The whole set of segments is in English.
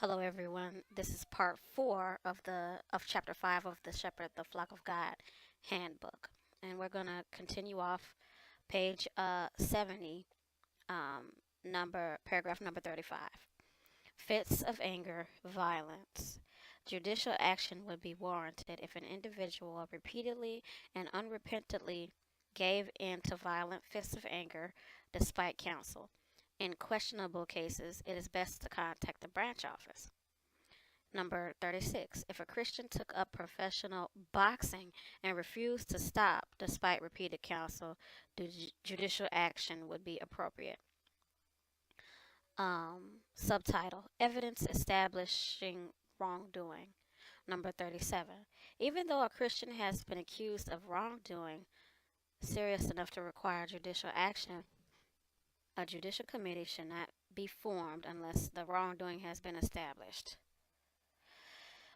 Hello, everyone. This is part four of chapter five of the Shepherd, the Flock of God handbook, and we're gonna continue off page 70, number paragraph number 35. Fits of anger, violence. Judicial action would be warranted if an individual repeatedly and unrepentantly gave in to violent fits of anger despite counsel. In questionable cases, it is best to contact the branch office. Number 36. If a Christian took up professional boxing and refused to stop despite repeated counsel, judicial action would be appropriate. Subtitle: Evidence establishing wrongdoing. Number 37. Even though a Christian has been accused of wrongdoing serious enough to require judicial action, a judicial committee should not be formed unless the wrongdoing has been established.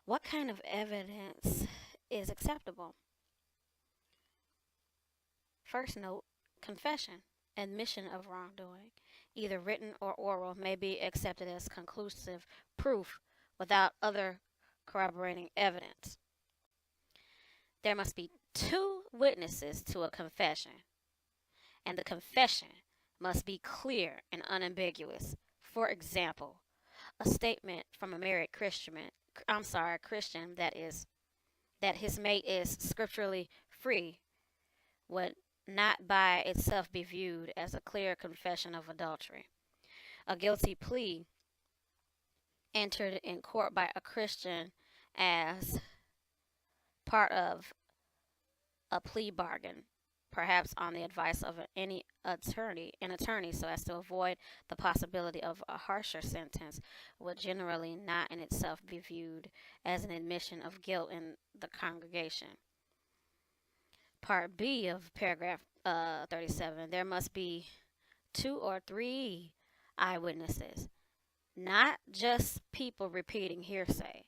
What kind of evidence is acceptable? First note: confession, admission of wrongdoing, either written or oral, may be accepted as conclusive proof without other corroborating evidence. There must be two witnesses to a confession, and the confession must be clear and unambiguous. For example, a statement from a married Christian that his mate is scripturally free would not by itself be viewed as a clear confession of adultery. A guilty plea entered in court by a Christian as part of a plea bargain, perhaps on the advice of an attorney so as to avoid the possibility of a harsher sentence, would generally not in itself be viewed as an admission of guilt in the congregation. Part B of paragraph 37. There must be two or three eyewitnesses, not just people repeating hearsay.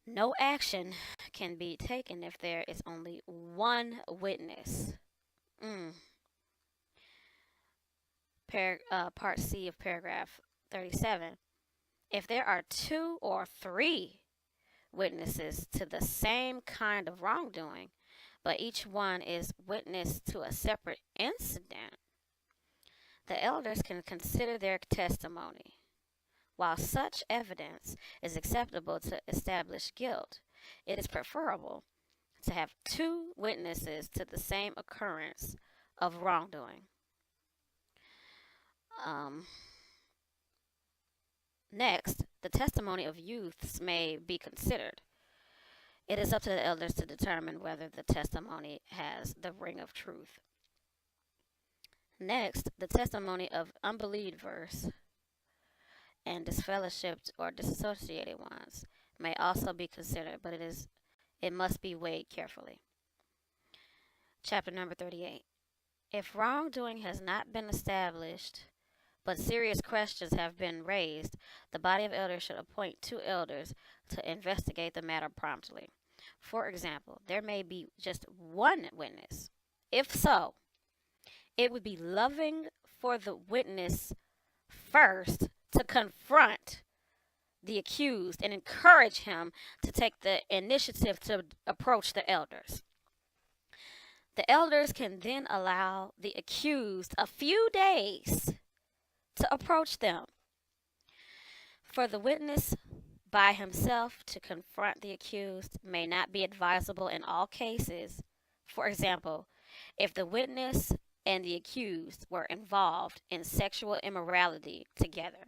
No action can be taken if there is only one witness. Part C of paragraph 37. If there are two or three witnesses to the same kind of wrongdoing, but each one is witness to a separate incident, the elders can consider their testimony. While such evidence is acceptable to establish guilt, it is preferable to have two witnesses to the same occurrence of wrongdoing. Next, the testimony of youths may be considered. It is up to the elders to determine whether the testimony has the ring of truth. Next, the testimony of unbelievers and disfellowshipped or disassociated ones may also be considered, but it must be weighed carefully. Chapter number 38. If wrongdoing has not been established, but serious questions have been raised, the body of elders should appoint two elders to investigate the matter promptly. For example, there may be just one witness. If so, it would be loving for the witness first to confront the accused and encourage him to take the initiative to approach the elders. The elders can then allow the accused a few days to approach them. For the witness by himself to confront the accused may not be advisable in all cases. For example, if the witness and the accused were involved in sexual immorality together,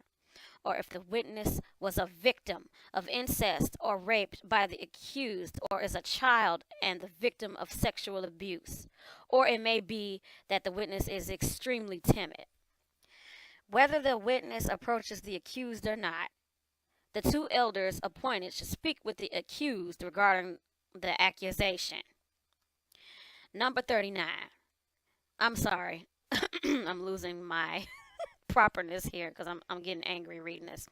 or if the witness was a victim of incest or raped by the accused, or is a child and the victim of sexual abuse, or it may be that the witness is extremely timid. Whether the witness approaches the accused or not, the two elders appointed should speak with the accused regarding the accusation. Number 39. I'm sorry. I'm losing my properness here because I'm getting angry reading this.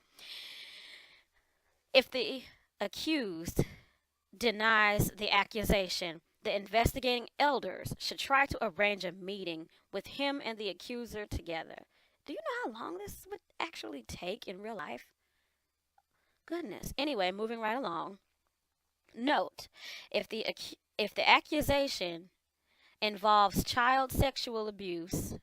If the accused denies the accusation, the investigating elders should try to arrange a meeting with him and the accuser together. Do you know how long this would actually take in real life? goodness. Anyway, moving right along. Note, if the accusation involves child sexual abuse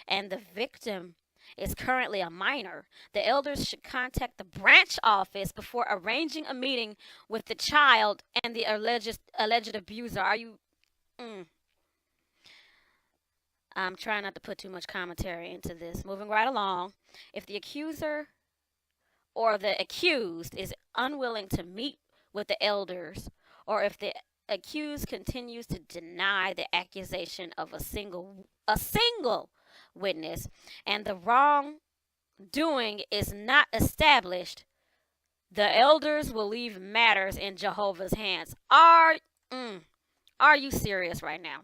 and the victim is currently a minor, the elders should contact the branch office before arranging a meeting with the child and the alleged abuser. Are you? Mm, I'm trying not to put too much commentary into this. Moving right along, if the accuser or the accused is unwilling to meet with the elders, or if the accused continues to deny the accusation of a single witness and the wrongdoing is not established, the elders will leave matters in Jehovah's hands. Mm, are you serious right now?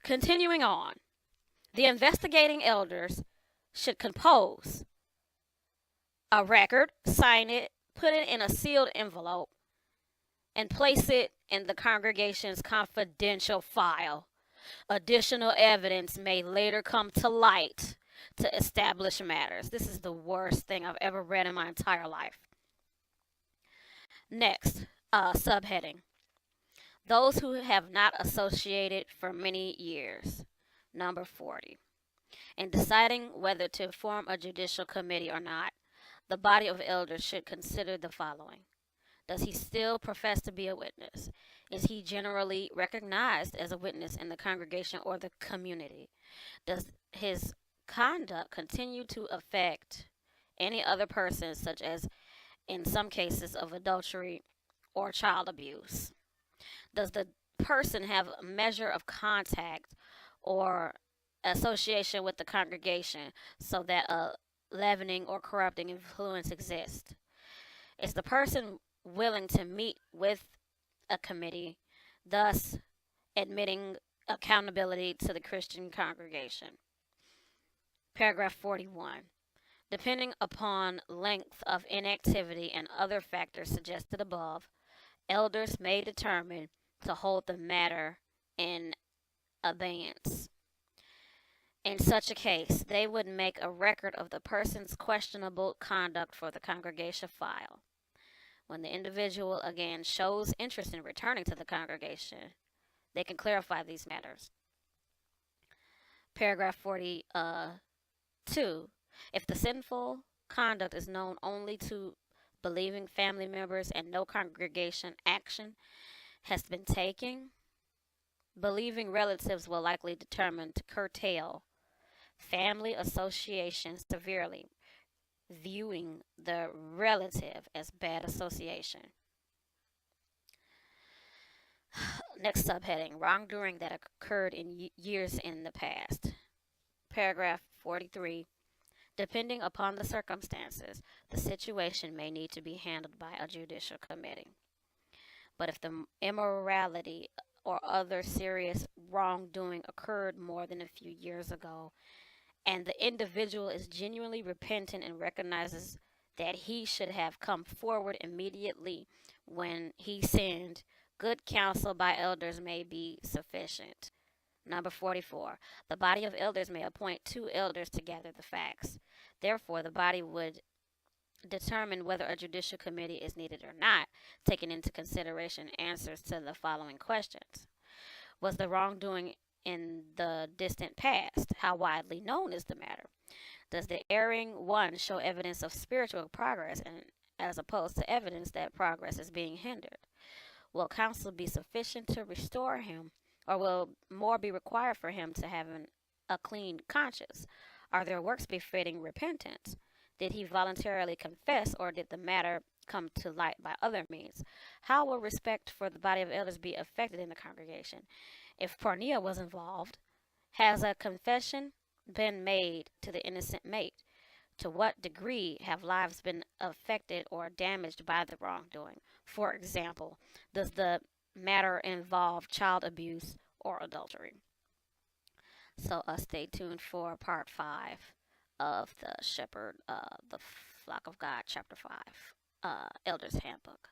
Continuing on, the investigating elders should compose a record, sign it, put it in a sealed envelope, and place it in the congregation's confidential file. Additional evidence may later come to light to establish matters. This is the worst thing I've ever read in my entire life. Next, subheading. Those who have not associated for many years. Number 40. In deciding whether to form a judicial committee or not, the body of elders should consider the following. Does he still profess to be a witness? Is he generally recognized as a witness in the congregation or the community? Does his conduct continue to affect any other person, such as in some cases of adultery or child abuse? Does the person have a measure of contact or association with the congregation so that a leavening or corrupting influence exists? Is the person willing to meet with a committee, thus admitting accountability to the Christian congregation? Paragraph 41. Depending upon length of inactivity and other factors suggested above, elders may determine to hold the matter in abeyance. In such a case, they would make a record of the person's questionable conduct for the congregation file. When the individual again shows interest in returning to the congregation, they can clarify these matters. Paragraph 42. If the sinful conduct is known only to believing family members and no congregation action has been taken, believing relatives will likely determine to curtail family association severely, viewing the relative as bad association. Next subheading, wrongdoing that occurred in years in the past. Paragraph 43. Depending upon the circumstances, the situation may need to be handled by a judicial committee. But if the immorality or other serious wrongdoing occurred more than a few years ago, and the individual is genuinely repentant and recognizes that he should have come forward immediately when he sinned, good counsel by elders may be sufficient. Number 44. The body of elders may appoint 2 elders to gather the facts. Therefore, the body would determine whether a judicial committee is needed or not, taking into consideration answers to the following questions. Was the wrongdoing in the distant past? How widely known is the matter? Does the erring one show evidence of spiritual progress and as opposed to evidence that progress is being hindered? Will counsel be sufficient to restore him, or will more be required for him to have a clean conscience? Are their works befitting repentance? Did he voluntarily confess, or did the matter come to light by other means? How will respect for the body of elders be affected in the congregation? If porneia was involved, has a confession been made to the innocent mate? To what degree have lives been affected or damaged by the wrongdoing? For example, does the matter involve child abuse or adultery? So stay tuned for part 5 of the Shepherd, the Flock of God, chapter 5, Elder's Handbook.